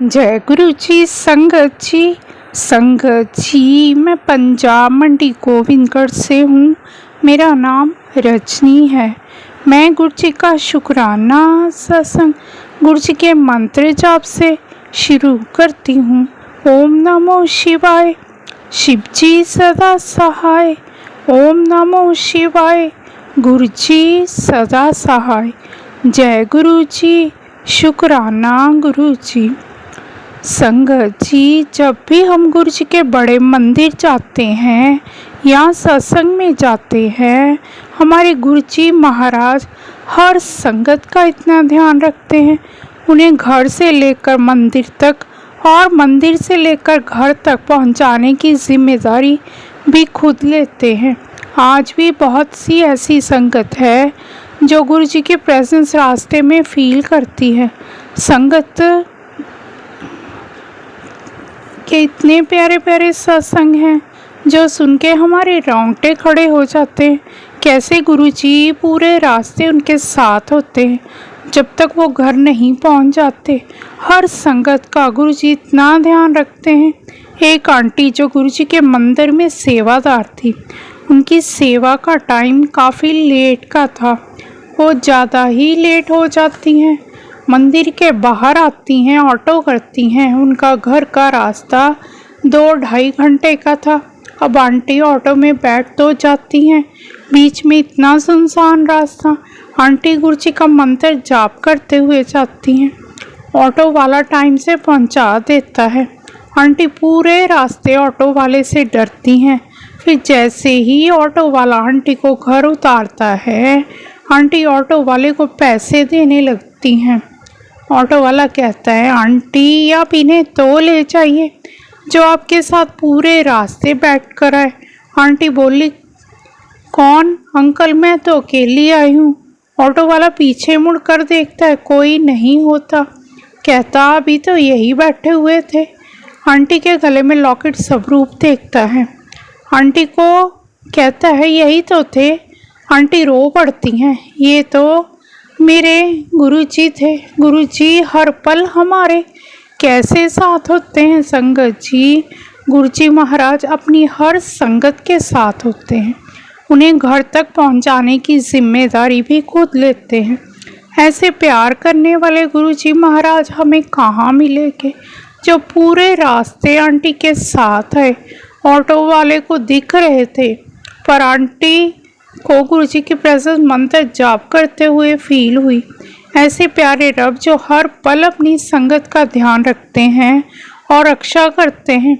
जय गुरु जी। संगत जी, मैं पंजाब मंडी गोविंदगढ़ से हूँ। मेरा नाम रजनी है। मैं गुरु जी का शुक्राना सत्संग गुरु जी के मंत्र जाप से शुरू करती हूँ। ओम नमो शिवाय, शिव जी सदा सहाय। ओम नमो शिवाय, गुरु जी सदा सहाय। जय गुरु जी, शुक्राना गुरु जी। संगत जी, जब भी हम गुरु जी के बड़े मंदिर जाते हैं या सत्संग में जाते हैं, हमारे गुरु जी महाराज हर संगत का इतना ध्यान रखते हैं। उन्हें घर से लेकर मंदिर तक और मंदिर से लेकर घर तक पहुंचाने की जिम्मेदारी भी खुद लेते हैं। आज भी बहुत सी ऐसी संगत है जो गुरु जी की प्रेजेंस रास्ते में फील करती है। संगत के इतने प्यारे प्यारे सत्संग हैं जो सुन के हमारे रोंगटे खड़े हो जाते हैं। कैसे गुरु जी पूरे रास्ते उनके साथ होते हैं जब तक वो घर नहीं पहुंच जाते। हर संगत का गुरु जी इतना ध्यान रखते हैं। एक आंटी जो गुरु जी के मंदिर में सेवादार थी, उनकी सेवा का टाइम काफ़ी लेट का था। वो ज़्यादा ही लेट हो जाती हैं। मंदिर के बाहर आती हैं, ऑटो करती हैं। उनका घर का रास्ता 2-2.5 घंटे का था। अब आंटी ऑटो में बैठ तो जाती हैं, बीच में इतना सुनसान रास्ता। आंटी गुरु जी का मंत्र जाप करते हुए जाती हैं। ऑटो वाला टाइम से पहुंचा देता है। आंटी पूरे रास्ते ऑटो वाले से डरती हैं। फिर जैसे ही ऑटो वाला आंटी को घर उतारता है, आंटी ऑटो वाले को पैसे देने लगती हैं। ऑटो वाला कहता है, आंटी आप इन्हें तो ले जाइए जो आपके साथ पूरे रास्ते बैठ कर आए। आंटी बोली, कौन अंकल, मैं तो अकेली आई हूँ। ऑटो वाला पीछे मुड़ कर देखता है, कोई नहीं होता। कहता, अभी तो यही बैठे हुए थे। आंटी के गले में लॉकेट स्वरूप देखता है। आंटी को कहता है, यही तो थे। आंटी रो पड़ती हैं, ये तो मेरे गुरुजी थे। गुरुजी हर पल हमारे कैसे साथ होते हैं। संगत जी, गुरुजी महाराज अपनी हर संगत के साथ होते हैं। उन्हें घर तक पहुंचाने की जिम्मेदारी भी खुद लेते हैं। ऐसे प्यार करने वाले गुरुजी महाराज हमें कहाँ मिलेंगे जो पूरे रास्ते आंटी के साथ है। ऑटो वाले को दिख रहे थे, पर आंटी को गुरु जी की प्रेजेंस मंत्र जाप करते हुए फील हुई। ऐसे प्यारे रब जो हर पल अपनी संगत का ध्यान रखते हैं और रक्षा करते हैं।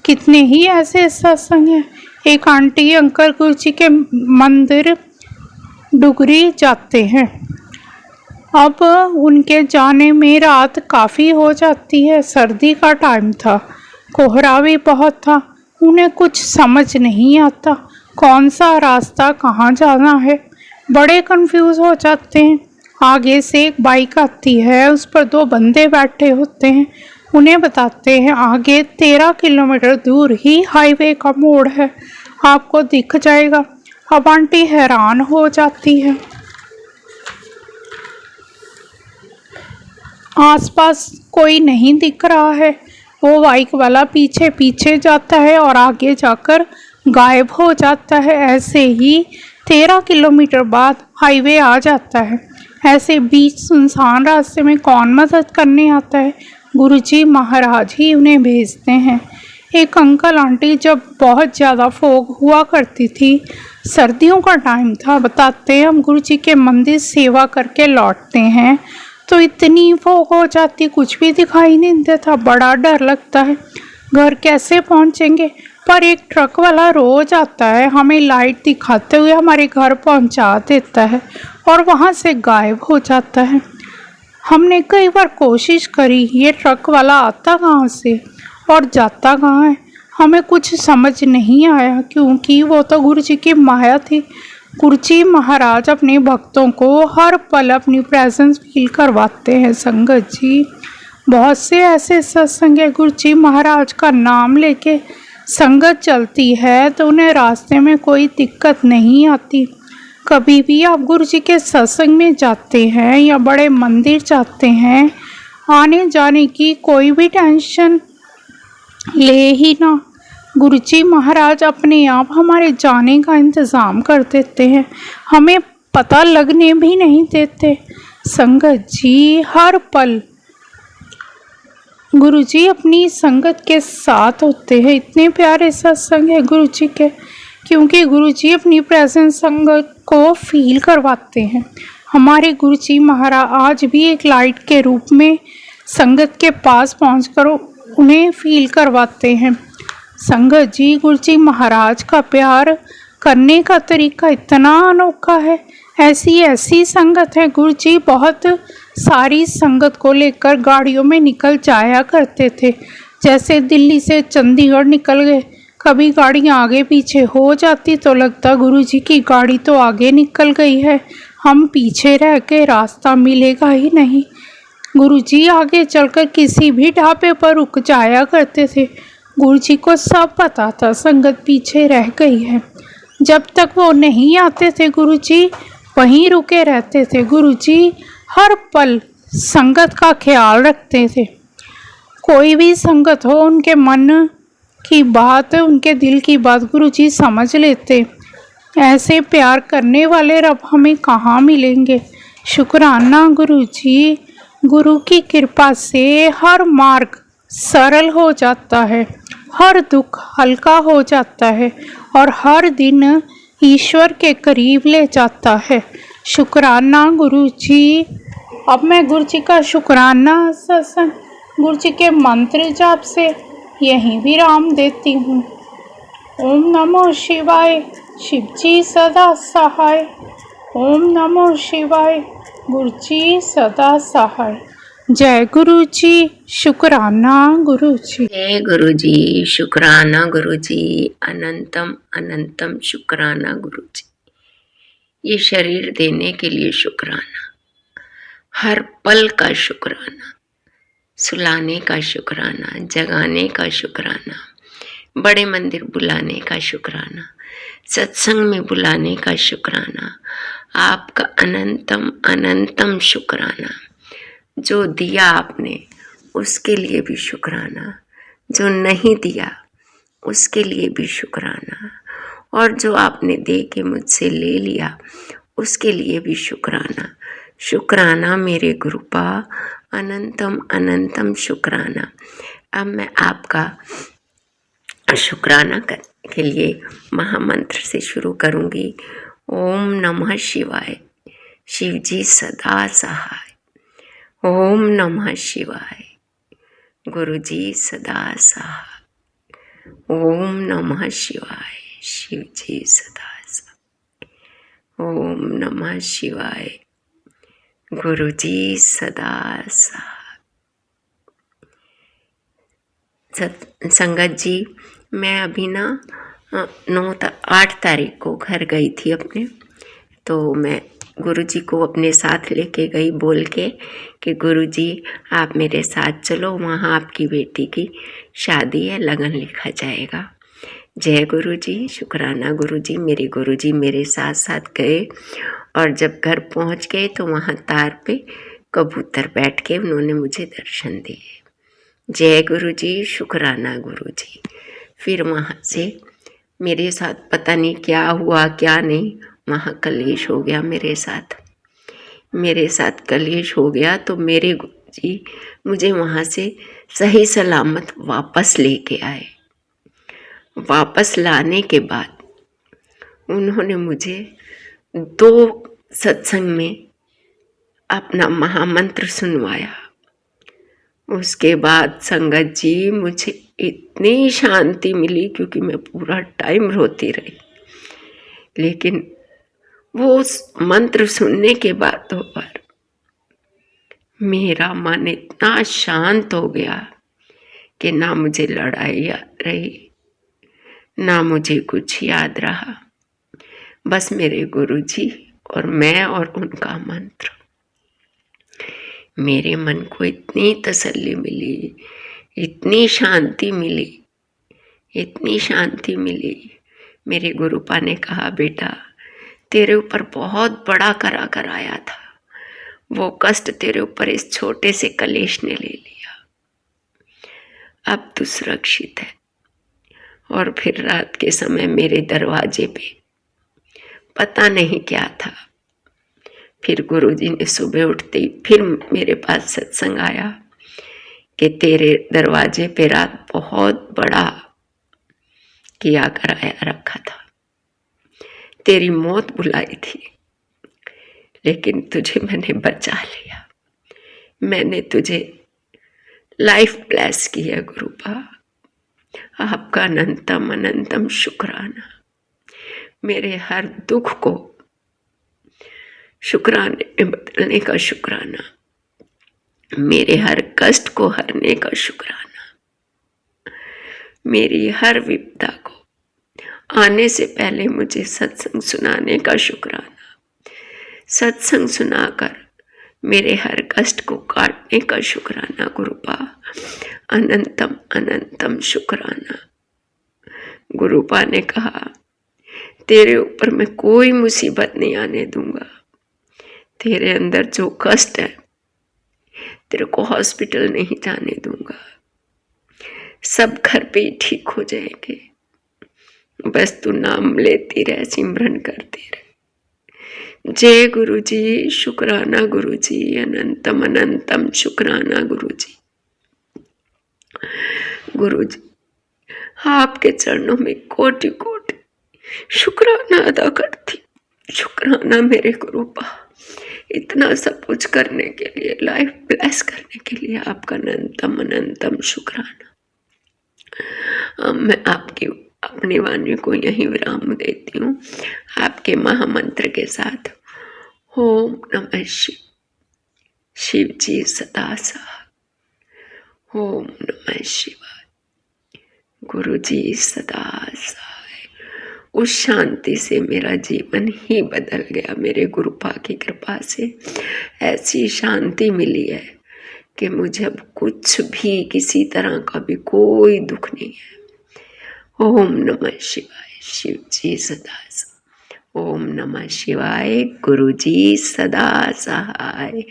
कितने ही ऐसे सत्संग हैं। एक आंटी अंकल गुरु जी के मंदिर डुगरी जाते हैं। अब उनके जाने में रात काफ़ी हो जाती है। सर्दी का टाइम था, कोहरा भी बहुत था। उन्हें कुछ समझ नहीं आता कौन सा रास्ता कहाँ जाना है। बड़े कंफ्यूज हो जाते हैं। आगे से एक बाइक आती है, उस पर 2 बंदे बैठे होते हैं। उन्हें बताते हैं, आगे 13 किलोमीटर दूर ही हाईवे का मोड़ है, आपको दिख जाएगा। अब आंटी हैरान हो जाती है। आसपास कोई नहीं दिख रहा है। वो बाइक वाला पीछे पीछे जाता है और आगे जाकर गायब हो जाता है। ऐसे ही 13 किलोमीटर बाद हाईवे आ जाता है। ऐसे बीच सुनसान रास्ते में कौन मदद करने आता है। गुरुजी महाराज ही उन्हें भेजते हैं। एक अंकल आंटी जब बहुत ज़्यादा फोग हुआ करती थी, सर्दियों का टाइम था, बताते हैं हम गुरुजी के मंदिर सेवा करके लौटते हैं तो इतनी फोग हो जाती, कुछ भी दिखाई नहीं देता। बड़ा डर लगता है, घर कैसे पहुंचेंगे। पर एक ट्रक वाला रोज आता है, हमें लाइट दिखाते हुए हमारे घर पहुंचा देता है और वहां से गायब हो जाता है। हमने कई बार कोशिश करी, ये ट्रक वाला आता कहाँ से और जाता कहाँ है, हमें कुछ समझ नहीं आया, क्योंकि वो तो गुरु जी की माया थी। गुरु जी महाराज अपने भक्तों को हर पल अपनी प्रेजेंस फील करवाते हैं। संगत जी, बहुत से ऐसे सत्संग है, गुरु जी महाराज का नाम लेके संगत चलती है तो उन्हें रास्ते में कोई दिक्कत नहीं आती। कभी भी आप गुरु जी के सत्संग में जाते हैं या बड़े मंदिर जाते हैं, आने जाने की कोई भी टेंशन ले ही ना। गुरुजी महाराज अपने आप हमारे जाने का इंतज़ाम कर देते हैं, हमें पता लगने भी नहीं देते। संगत जी हर पल गुरुजी अपनी संगत के साथ होते हैं। इतने प्यारे सत्संग है गुरुजी के, क्योंकि गुरुजी अपनी प्रेजेंस संगत को फील करवाते हैं। हमारे गुरुजी महाराज आज भी एक लाइट के रूप में संगत के पास पहुंचकर उन्हें फील करवाते हैं। संगत जी गुरुजी महाराज का प्यार करने का तरीका इतना अनोखा है। ऐसी ऐसी संगत है, गुरुजी बहुत सारी संगत को लेकर गाड़ियों में निकल जाया करते थे। जैसे दिल्ली से चंडीगढ़ निकल गए, कभी गाड़ी आगे पीछे हो जाती तो लगता गुरुजी की गाड़ी तो आगे निकल गई है, हम पीछे रह के रास्ता मिलेगा ही नहीं। गुरुजी आगे चलकर किसी भी ढाबे पर रुक जाया करते थे। गुरुजी को सब पता था संगत पीछे रह गई है। जब तक वो नहीं आते थे गुरुजी वहीं रुके रहते थे। गुरुजी हर पल संगत का ख्याल रखते थे। कोई भी संगत हो, उनके मन की बात, उनके दिल की बात गुरुजी समझ लेते। ऐसे प्यार करने वाले रब हमें कहाँ मिलेंगे। शुक्राना गुरुजी, गुरु की कृपा से हर मार्ग सरल हो जाता है, हर दुख हल्का हो जाता है और हर दिन ईश्वर के करीब ले जाता है। शुक्राना गुरुजी। अब मैं गुरुजी का शुक्राना सत्संग गुरुजी के मंत्र जाप से यहीं विराम देती हूँ। ओम नमो शिवाय, शिव जी सदा सहाय। ओम नमो शिवाय, गुरुजी सदा सहाय। जय गुरुजी, शुक्राना गुरुजी। जय गुरुजी, शुक्राना गुरुजी, अनंतम अनंतम शुक्राना गुरुजी। ये शरीर देने के लिए शुक्राना, हर पल का शुक्राना, सुलाने का शुक्राना, जगाने का शुक्राना, बड़े मंदिर बुलाने का शुक्राना, सत्संग में बुलाने का शुक्राना, आपका अनंतम अनंतम शुक्राना। जो दिया आपने उसके लिए भी शुक्राना, जो नहीं दिया उसके लिए भी शुक्राना, और जो आपने दे के मुझसे ले लिया उसके लिए भी शुक्राना। शुक्राना मेरे गुरुपा, अनंतम अनंतम शुक्राना। अब मैं आपका शुक्राना करने के लिए महामंत्र से शुरू करूँगी। ओम नमः शिवाय, शिव जी सदा सहाय। ओम नमः शिवाय, गुरुजी सदा सहाय। ओम नमः शिवाय, शिव जी सदा सहाय। ओम नमः शिवाय, गुरुजी सदा सहाय। संगत जी, मैं अभी ना 8 तारीख को घर गई थी अपने, तो मैं गुरुजी को अपने साथ लेके गई बोल के कि गुरुजी आप मेरे साथ चलो, वहाँ आपकी बेटी की शादी है, लगन लिखा जाएगा। जय गुरुजी, शुक्राना गुरुजी। मेरे गुरुजी मेरे साथ साथ गए और जब घर पहुँच गए तो वहाँ तार पे कबूतर बैठ के उन्होंने मुझे दर्शन दिए। जय गुरुजी, शुक्राना गुरुजी। फिर वहाँ से मेरे साथ पता नहीं क्या हुआ क्या नहीं, वहाँ कलेश हो गया मेरे साथ कलेश हो गया। तो मेरे गुरुजी मुझे वहाँ से सही सलामत वापस लेके आए। वापस लाने के बाद उन्होंने मुझे 2 सत्संग में अपना महामंत्र सुनवाया। उसके बाद संगत जी मुझे इतनी शांति मिली, क्योंकि मैं पूरा टाइम रोती रही, लेकिन वो मंत्र सुनने के बाद तो पर मेरा मन इतना शांत हो गया कि ना मुझे लड़ाई याद रही, ना मुझे कुछ याद रहा। बस मेरे गुरुजी और मैं और उनका मंत्र। मेरे मन को इतनी तसल्ली मिली, इतनी शांति मिली, इतनी शांति मिली। मेरे गुरुपा ने कहा, बेटा तेरे ऊपर बहुत बड़ा करा कर आया था, वो कष्ट तेरे ऊपर इस छोटे से कलेश ने ले लिया। अब तू सुरक्षित है। और फिर रात के समय मेरे दरवाजे पे पता नहीं क्या था, फिर गुरुजी ने सुबह उठते ही फिर मेरे पास सत्संग आया कि तेरे दरवाजे पे रात बहुत बड़ा किया कराया रखा था, तेरी मौत बुलाई थी, लेकिन तुझे मैंने बचा लिया। मैंने तुझे लाइफ ब्लेस की है गुरुपा। आपका अनंतम अनंतम शुक्राना। मेरे हर दुख को शुक्राने में बदलने का शुक्राना, मेरे हर कष्ट को हरने का शुक्राना, मेरी हर विपदा को आने से पहले मुझे सत्संग सुनाने का शुक्राना, सत्संग सुनाकर मेरे हर कष्ट को काटने का शुक्राना गुरुपा। अनंतम अनंतम शुक्राना। गुरुपा ने कहा तेरे ऊपर मैं कोई मुसीबत नहीं आने दूंगा। तेरे अंदर जो कष्ट है तेरे को हॉस्पिटल नहीं जाने दूंगा, सब घर पे ही ठीक हो जाएंगे। बस तू नाम लेती रह, सिमरन करती रह। जय गुरु जी, शुक्राना गुरु जी, अनंतम अनंतम शुक्राना गुरु जी। गुरु जी आपके चरणों में कोटि कोटि शुक्राना अदा करती। शुक्राना मेरे गुरुपा, इतना सब कुछ करने के लिए, लाइफ ब्लेस करने के लिए आपका अनंतम अनंतम शुक्राना। मैं आपकी अपनी वाणी को यहीं विराम देती हूँ आपके महामंत्र के साथ। ओम नमः शिव। शिव जी सदा सहाय। ओम नमः शिवाय। गुरु जी सदा सहाय। उस शांति से मेरा जीवन ही बदल गया। मेरे गुरुपा की कृपा से ऐसी शांति मिली है कि मुझे अब कुछ भी, किसी तरह का भी कोई दुख नहीं है। ओम नमः शिवाय। शिव जी सदा सहाय। ओम नमः शिवाय। गुरु जी सदा सहाय।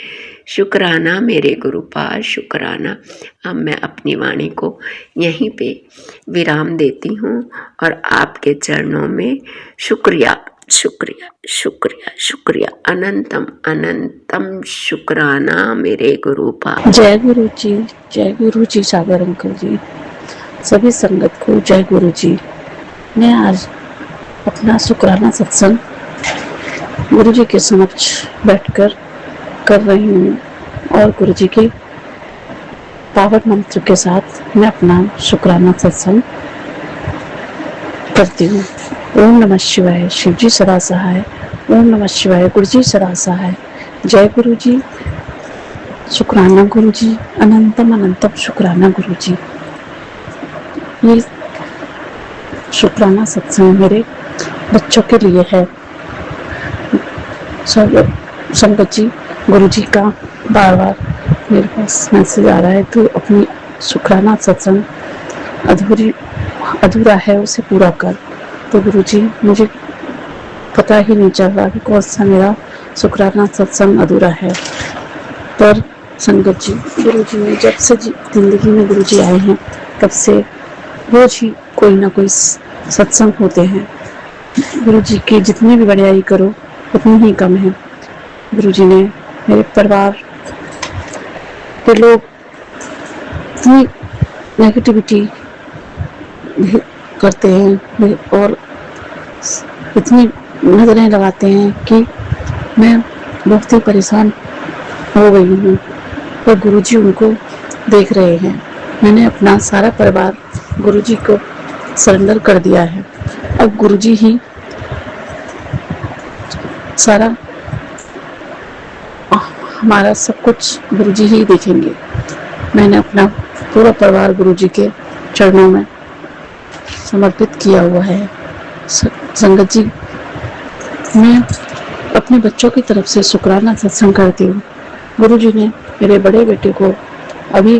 शुक्राना मेरे गुरुपा, शुक्राना। अब मैं अपनी वाणी को यहीं पे विराम देती हूँ और आपके चरणों में शुक्रिया शुक्रिया शुक्रिया शुक्रिया, अनंतम अनंतम शुक्राना मेरे गुरुपा। जय गुरु जी, जय गुरु जी। सागर अंकल जी, सभी संगत को जय गुरु जी। मैं आज अपना शुक्राना सत्संग गुरु जी के समक्ष बैठकर कर रही हूँ और गुरु जी के पावन मंत्र के साथ मैं अपना शुक्राना सत्संग करती हूँ। ओम नमः शिवाय। शिव जी सदा सहाय। ओम नमः शिवाय। गुरु जी सदा सहाय। जय गुरु जी, शुक्राना गुरु जी, अनंतम अनंतम शुक्राना गुरु जी। ये शुक्राना सत्संग मेरे बच्चों के लिए है। सब संगत जी, गुरु जी का बार बार मेरे पास मैसेज आ रहा है तो अपनी शुक्राना सत्संग अधूरा है, उसे पूरा कर। तो गुरु जी मुझे पता ही नहीं चल रहा कि कौन सा मेरा शुक्राना सत्संग अधूरा है। पर संगत जी, गुरु जी ने जब से जिंदगी में गुरु जी आए हैं तब से रोज ही कोई ना कोई सत्संग होते हैं। गुरु जी की जितनी भी बड़ाई करो उतनी ही कम है। गुरु जी ने मेरे परिवार के लोग इतनी नेगेटिविटी करते हैं और इतनी नजरें लगाते हैं कि मैं बहुत ही परेशान हो गई हूँ। पर गुरु जी उनको देख रहे हैं। मैंने अपना सारा परिवार गुरु जी को सरेंडर कर दिया है। अब गुरु जी ही सारा हमारा सब कुछ गुरु जी ही देखेंगे। मैंने अपना पूरा परिवार गुरु जी के चरणों में समर्पित किया हुआ है। संगत जी, मैं अपने बच्चों की तरफ से शुक्राना सत्संग करती हूँ। गुरु जी ने मेरे बड़े बेटे को अभी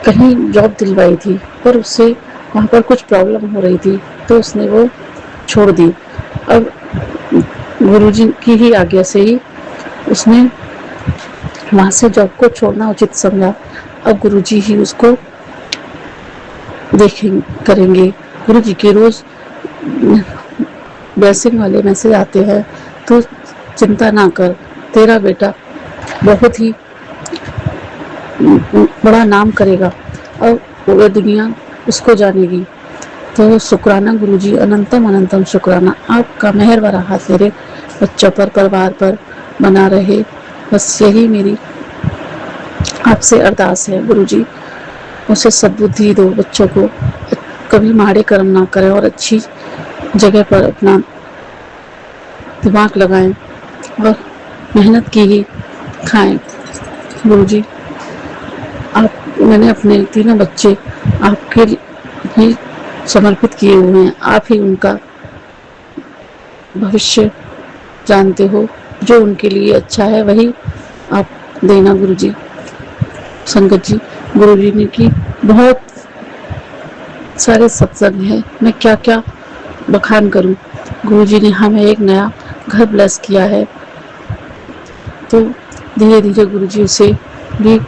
कहीं जॉब दिलवाई थी, पर उससे वहाँ पर कुछ प्रॉब्लम हो रही थी तो उसने वो छोड़ दी। अब गुरु जी की ही आज्ञा से ही उसने वहाँ से जॉब को छोड़ना उचित समझा। अब गुरुजी ही उसको देखें करेंगे। गुरुजी के रोज ब्लेसिंग वाले मैसेज आते हैं, तो चिंता ना कर, तेरा बेटा बहुत ही बड़ा नाम करेगा और पूरी दुनिया उसको जानेगी। तो शुक्राना गुरुजी, अनंतम अनंतम शुक्राना। आपका मेहर भरा हाथ मेरे बच्चों पर, परिवार पर बना रहे, बस यही मेरी आपसे अरदास है। गुरुजी उसे सद्बुद्धि दो, बच्चों को कभी माड़े कर्म ना करें और अच्छी जगह पर अपना दिमाग लगाएं और मेहनत की ही खाएं। गुरुजी मैंने अपने तीनों बच्चे आपके ही समर्पित किए हुए हैं। आप ही उनका भविष्य जानते हो, जो उनके लिए अच्छा है वही आप देना। गुरुजी संगत जी, गुरुजी ने की बहुत सारे सत्संग है, मैं क्या क्या बखान करूं। गुरुजी ने हमें एक नया घर ब्लेस किया है, तो धीरे धीरे गुरुजी से भी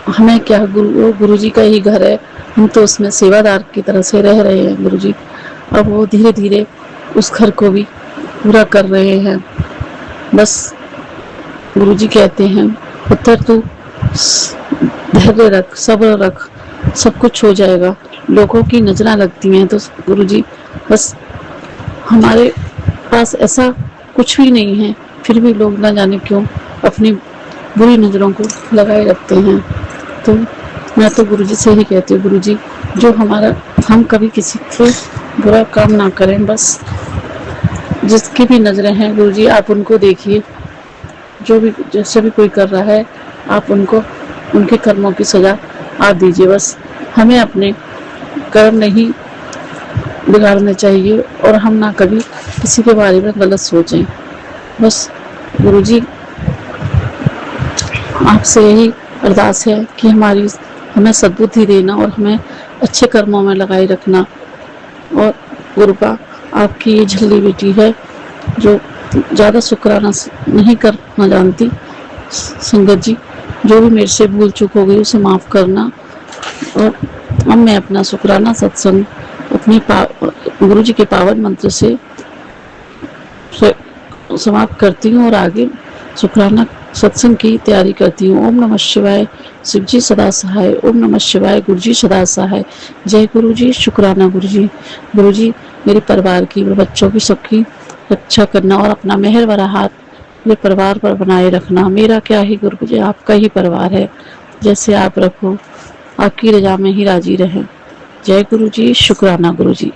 हमें क्या, गुरुजी का ही घर है, हम तो उसमें सेवादार की तरह से रह रहे हैं। गुरुजी अब वो धीरे धीरे उस घर को भी पूरा कर रहे हैं। बस गुरुजी कहते हैं, पुत्र तू धैर्य रख, सब्र रख, सब कुछ हो जाएगा। लोगों की नजरें लगती हैं, तो गुरुजी बस हमारे पास ऐसा कुछ भी नहीं है, फिर भी लोग ना जाने क्यों अपनी बुरी नजरों को लगाए रखते हैं। तो मैं तो गुरुजी से ही कहती हूँ, गुरुजी जो हमारा, हम कभी किसी को बुरा काम ना करें, बस जिसकी भी नजरें हैं गुरुजी आप उनको देखिए, जो भी जैसे भी कोई कर रहा है आप उनको उनके कर्मों की सजा आप दीजिए। बस हमें अपने कर्म नहीं बिगाड़ने चाहिए और हम ना कभी किसी के बारे में गलत सोचें। बस गुरुजी आपसे यही अरदास है कि हमें सद्बुद्धि देना और हमें अच्छे कर्मों में लगाए रखना। और गुरुपा आपकी ये झल्ली बेटी है जो ज़्यादा शुक्राना नहीं करना जानती। संगत जी, जो भी मेरे से भूल चूक हो गई उसे माफ़ करना। और अब मैं अपना शुक्राना सत्संग अपने गुरुजी के पावन मंत्र से समाप्त करती हूँ और आगे शुक्राना सत्संग की तैयारी करती हूँ। ओम नमः शिवाय, शिव जी सदा सहाय। ओम नमः शिवाय, गुरु जी सदा सहाय। जय गुरु जी, शुक्राना गुरु जी। गुरु जी मेरे परिवार की, मेरे बच्चों की, सबकी रक्षा करना और अपना मेहर भरा हाथ मेरे परिवार पर बनाए रखना। मेरा क्या ही गुरु जी, आपका ही परिवार है, जैसे आप रखो, आपकी रजा में ही राजी रहें। जय गुरु जी, शुक्राना गुरु जी।